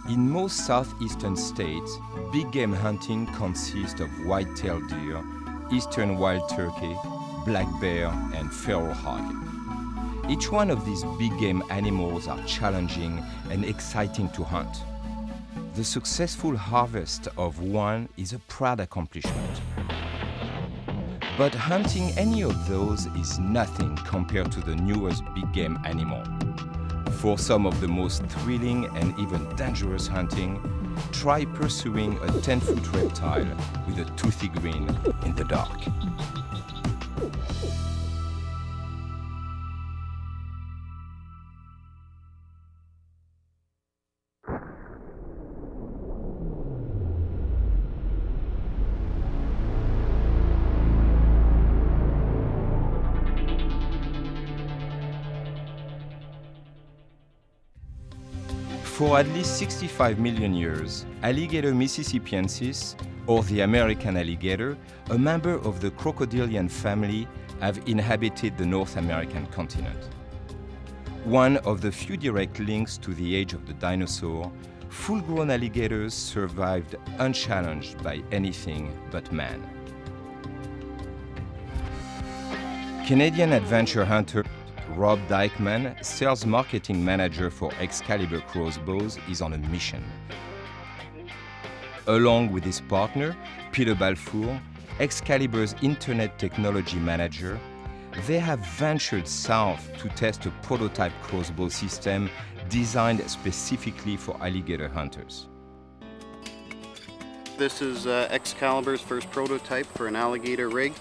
In most southeastern states, big game hunting consists of white-tailed deer, eastern wild turkey, black bear, and feral hog. Each one of these big game animals are challenging and exciting to hunt. The successful harvest of one is a proud accomplishment. But hunting any of those is nothing compared to the newest big game animal. For some of the most thrilling and even dangerous hunting, try pursuing a 10-foot reptile with a toothy grin in the dark. For at least 65 million years, Alligator mississippiensis, or the American alligator, a member of the crocodilian family, have inhabited the North American continent. One of the few direct links to the age of the dinosaur, full-grown alligators survived unchallenged by anything but man. Canadian adventure hunter Rob Dykeman, sales marketing manager for Excalibur crossbows, is on a mission. Along with his partner, Peter Balfour, Excalibur's internet technology manager, they have ventured south to test a prototype crossbow system designed specifically for alligator hunters. This is Excalibur's first prototype for an alligator rig.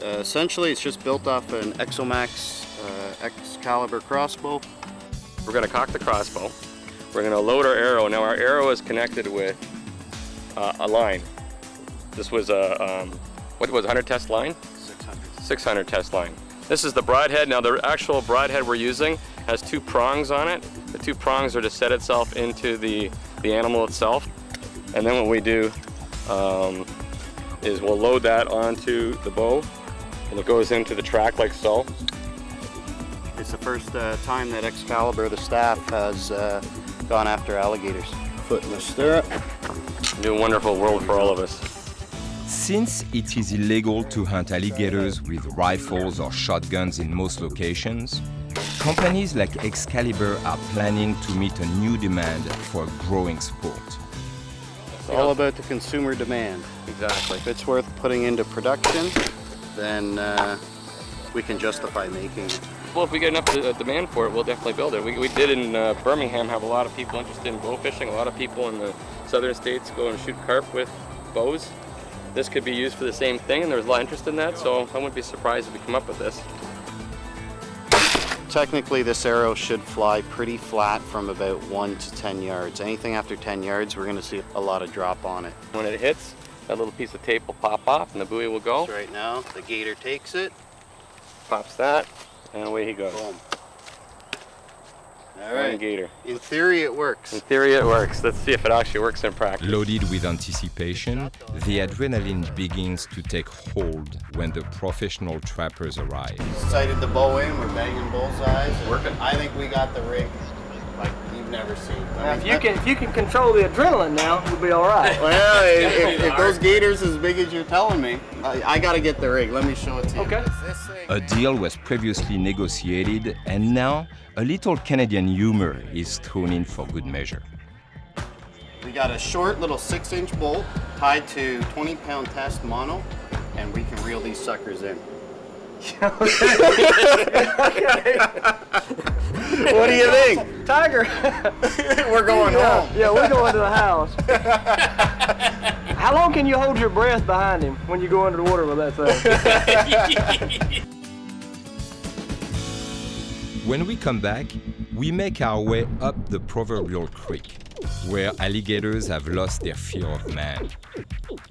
Essentially, it's just built off an Exomax Excalibur crossbow. We're going to cock the crossbow. We're going to load our arrow. Now our arrow is connected with a line. This was a, what was 100 test line? 600 test line. This is the broadhead. Now the actual broadhead we're using has two prongs on it. The two prongs are to set itself into the animal itself. And then what we do is we'll load that onto the bow, and it goes into the track like so. It's the first time that Excalibur, the staff, has gone after alligators. Foot in the stirrup. New wonderful world for all of us. Since it is illegal to hunt alligators with rifles or shotguns in most locations, companies like Excalibur are planning to meet a new demand for a growing sport. It's all about the consumer demand. Exactly. If it's worth putting into production, then we can justify making it. Well, if we get enough demand for it, we'll definitely build it. We did in Birmingham have a lot of people interested in bow fishing. A lot of people in the southern states go and shoot carp with bows. This could be used for the same thing, and there's a lot of interest in that, so I wouldn't be surprised if we come up with this. Technically, this arrow should fly pretty flat from about 1 to 10 yards. Anything after 10 yards, we're going to see a lot of drop on it. When it hits, that little piece of tape will pop off, and the buoy will go. So right now, the gator takes it. Pops that, and away he goes. Boom. All right. Gator. In theory, it works. In theory, it works. Let's see if it actually works in practice. Loaded with anticipation, the adrenaline begins to take hold when the professional trappers arrive. Sighted the bow in, we're banging bullseyes. Working. I think we got the rig like you've never seen. Now, if you can control the adrenaline now, we'll be all right. Well, if those gators as big as you're telling me, I got to get the rig. Let me show it to you. Okay. A deal was previously negotiated, and now a little Canadian humor is thrown in for good measure. We got a short little 6-inch bolt tied to 20-pound test mono, and we can reel these suckers in. What do you think? Tiger. We're going home. Yeah, we're going to the house. How long can you hold your breath behind him when you go under the water with that thing? When we come back, we make our way up the proverbial creek, where alligators have lost their fear of man.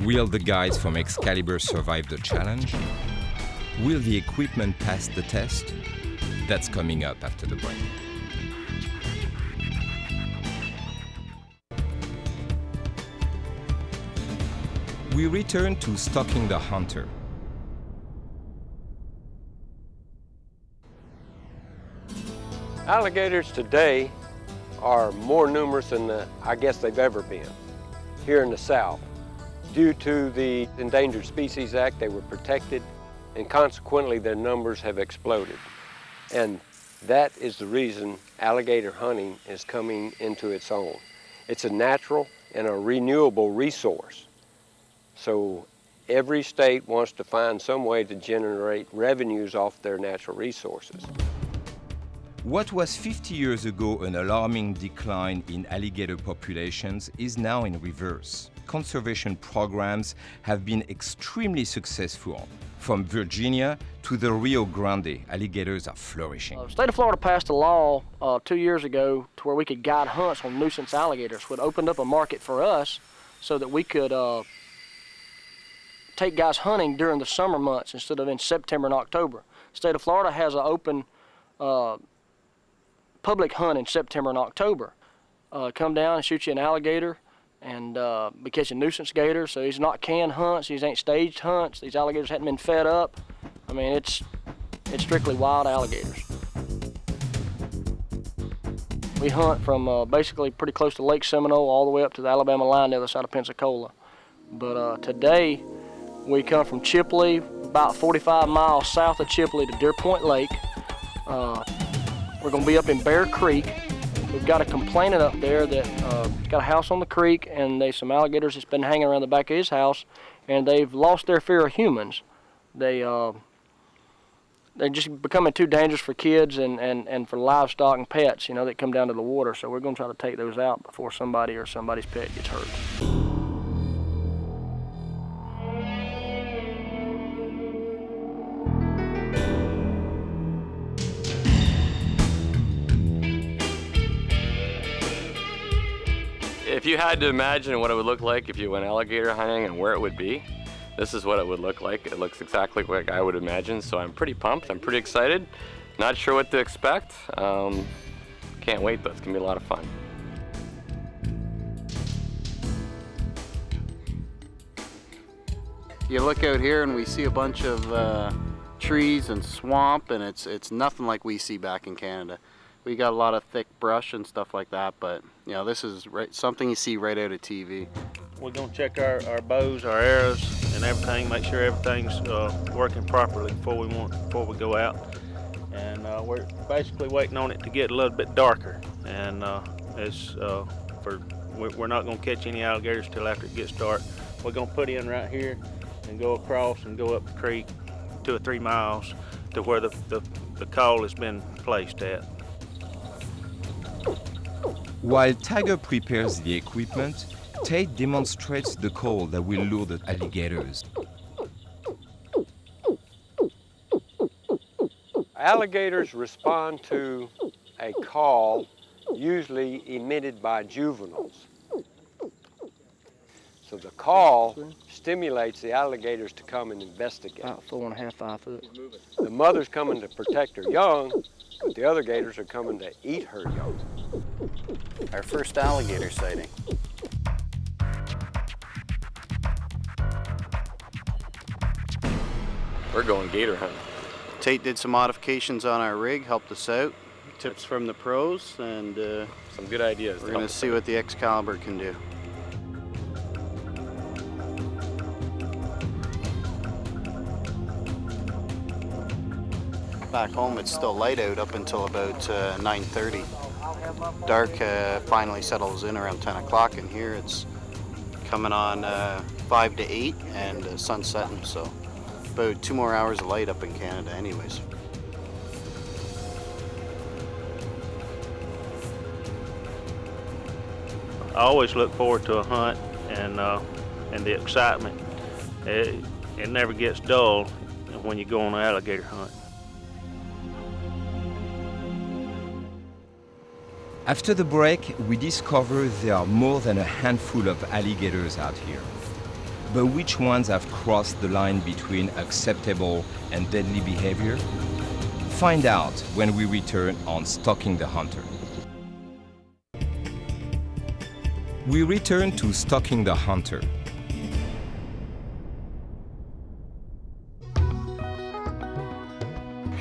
Will the guys from Excalibur survive the challenge? Will the equipment pass the test? That's coming up after the break. We return to Stalking the Hunter. Alligators today are more numerous than I guess they've ever been here in the South. Due to the Endangered Species Act, they were protected, and consequently their numbers have exploded. And that is the reason alligator hunting is coming into its own. It's a natural and a renewable resource. So every state wants to find some way to generate revenues off their natural resources. What was 50 years ago an alarming decline in alligator populations is now in reverse. Conservation programs have been extremely successful. From Virginia to the Rio Grande, alligators are flourishing. The state of Florida passed a law 2 years ago to where we could guide hunts on nuisance alligators, which opened up a market for us so that we could take guys hunting during the summer months instead of in September and October. The state of Florida has an open public hunt in September and October. Come down and shoot you an alligator and be catching nuisance gators. So these not canned hunts, these ain't staged hunts. These alligators hadn't been fed up. I mean, it's strictly wild alligators. We hunt from basically pretty close to Lake Seminole all the way up to the Alabama line, the other side of Pensacola. But today, we come from Chipley, about 45 miles south of Chipley to Deer Point Lake. We're gonna be up in Bear Creek. We've got a complainant up there that got a house on the creek, and there's some alligators that's been hanging around the back of his house, and they've lost their fear of humans. They're just becoming too dangerous for kids and for livestock and pets, you know, that come down to the water. So we're gonna try to take those out before somebody or somebody's pet gets hurt. If you had to imagine what it would look like if you went alligator hunting and where it would be, this is what it would look like. It looks exactly like I would imagine, so I'm pretty pumped. I'm pretty excited. Not sure what to expect. Can't wait though, it's gonna be a lot of fun. You look out here and we see a bunch of trees and swamp, and it's nothing like we see back in Canada. We got a lot of thick brush and stuff like that, but you know, this is something you see right out of TV. We're gonna check our bows, our arrows, and everything. Make sure everything's working properly before we go out. And we're basically waiting on it to get a little bit darker. And we're not gonna catch any alligators till after it gets dark. We're gonna put in right here and go across and go up the creek 2 or 3 miles to where the call has been placed at. While Tiger prepares the equipment, Tate demonstrates the call that will lure the alligators. Alligators respond to a call usually emitted by juveniles. So the call stimulates the alligators to come and investigate. About 4.5, 5 foot. The mother's coming to protect her young, but the other gators are coming to eat her young. Our first alligator sighting. We're going gator hunting. Tate did some modifications on our rig, helped us out. Tips from the pros, and Some good ideas. we're gonna see what the Excalibur can do. Back home, it's still light out up until about 9:30. Dark finally settles in around 10 o'clock, and here it's coming on 5 to 8 and sun setting, so about 2 more hours of light up in Canada anyways. I always look forward to a hunt and the excitement. It never gets dull when you go on an alligator hunt. After the break, we discover there are more than a handful of alligators out here. But which ones have crossed the line between acceptable and deadly behavior? Find out when we return on Stalking the Hunter. We return to Stalking the Hunter.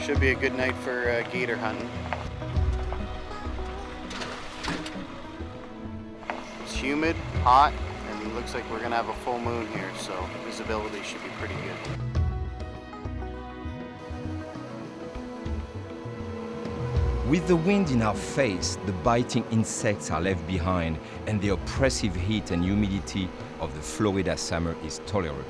Should be a good night for gator hunting. humid, hot, and it looks like we're gonna have a full moon here, so visibility should be pretty good. With the wind in our face, the biting insects are left behind, and the oppressive heat and humidity of the Florida summer is tolerable.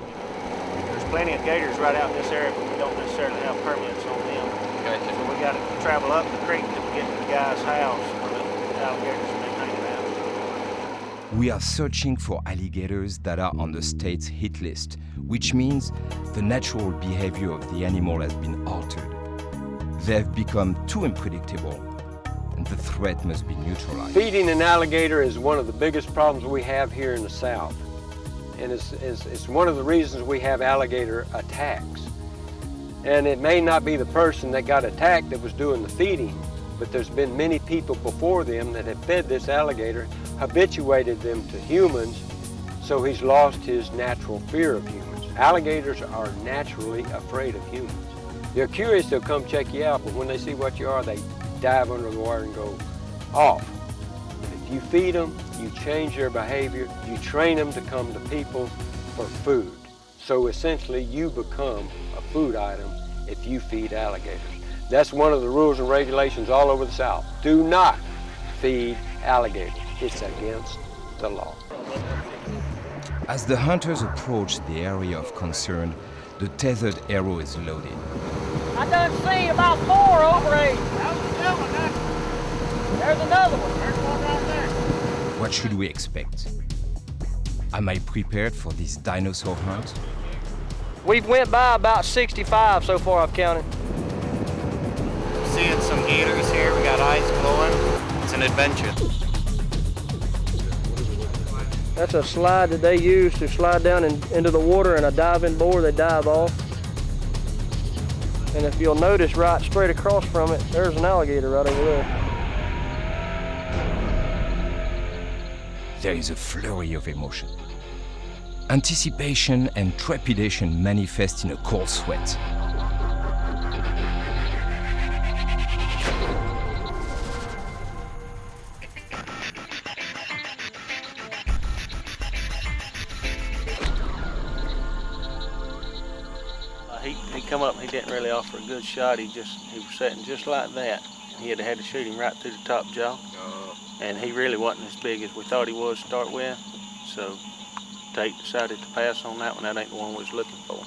There's plenty of gators right out in this area, but we don't necessarily have permits on them. Gotcha. So we got to travel up the creek to get to the guy's house where the alligators have been hanging out. We are searching for alligators that are on the state's hit list, which means the natural behavior of the animal has been altered. They have become too unpredictable, and the threat must be neutralized. Feeding an alligator is one of the biggest problems we have here in the South. And it's one of the reasons we have alligator attacks. And it may not be the person that got attacked that was doing the feeding, but there's been many people before them that have fed this alligator, habituated them to humans, so he's lost his natural fear of humans. Alligators are naturally afraid of humans. They're curious, they'll come check you out, but when they see what you are, they dive under the water and go off. If you feed them, you change their behavior, you train them to come to people for food. So essentially, you become a food item if you feed alligators. That's one of the rules and regulations all over the South. Do not feed alligators. It's against the law. As the hunters approach the area of concern, the tethered arrow is loaded. I done see about 4 over 8. There's another one. There's one right there. What should we expect? Am I prepared for this dinosaur hunt? We've went by about 65 so far, I've counted. Seeing some gators here, we got eyes glowing. It's an adventure. That's a slide that they use to slide down into the water, and a diving board they dive off. And if you'll notice right straight across from it, there's an alligator right over there. There is a flurry of emotion. Anticipation and trepidation manifest in a cold sweat. He come up, he didn't really offer a good shot. He was sitting just like that. He had to shoot him right through the top jaw. And he really wasn't as big as we thought he was to start with. So Tate decided to pass on that one. That ain't the one we was looking for.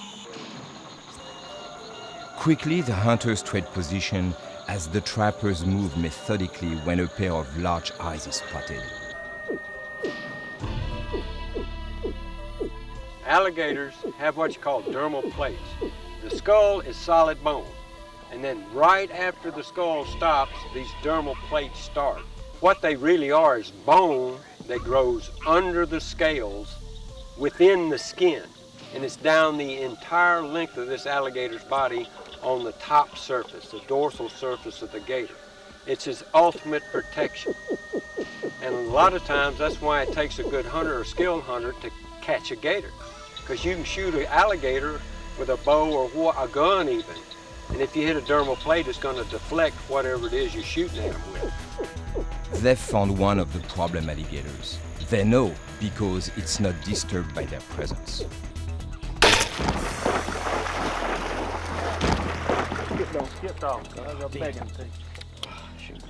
Quickly, the hunters trade position as the trappers move methodically when a pair of large eyes is spotted. Alligators have what you call dermal plates. The skull is solid bone, and then right after the skull stops, these dermal plates start. What they really are is bone that grows under the scales within the skin, and it's down the entire length of this alligator's body on the top surface, the dorsal surface of the gator. It's his ultimate protection. And a lot of times that's why it takes a good hunter or skilled hunter to catch a gator, because you can shoot an alligator with a bow or a gun even, and if you hit a dermal plate, it's going to deflect whatever it is you're shooting at them with. They've found one of the problem alligators. They know because it's not disturbed by their presence. Skipped off. I got begging to. Shoot.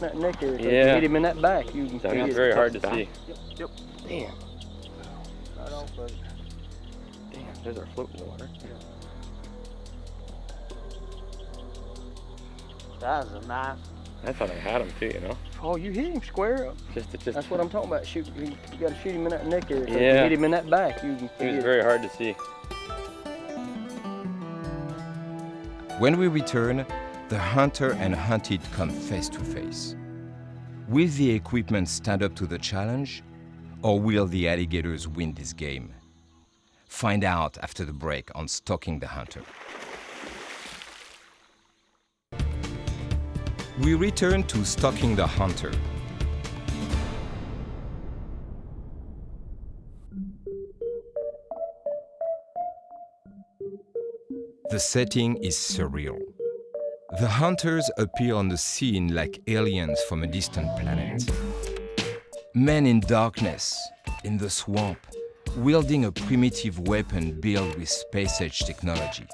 That neck area, Yeah. you hit him in that back. You can That's very hard to see. Yep. Damn. Right off of it. Damn, there's our float in the water. That was a knife. I thought I had him too, you know? Oh, you hit him square up. Just That's what I'm talking about. Shoot, you got to shoot him in that neck area. Yeah. You hit him in that back. You can It was very hard to see. When we return, the hunter and hunted come face to face. Will the equipment stand up to the challenge, or will the alligators win this game? Find out after the break on Stalking the Hunter. We return to Stalking the Hunter. The setting is surreal. The hunters appear on the scene like aliens from a distant planet. Men in darkness, in the swamp, wielding a primitive weapon built with space-age technology.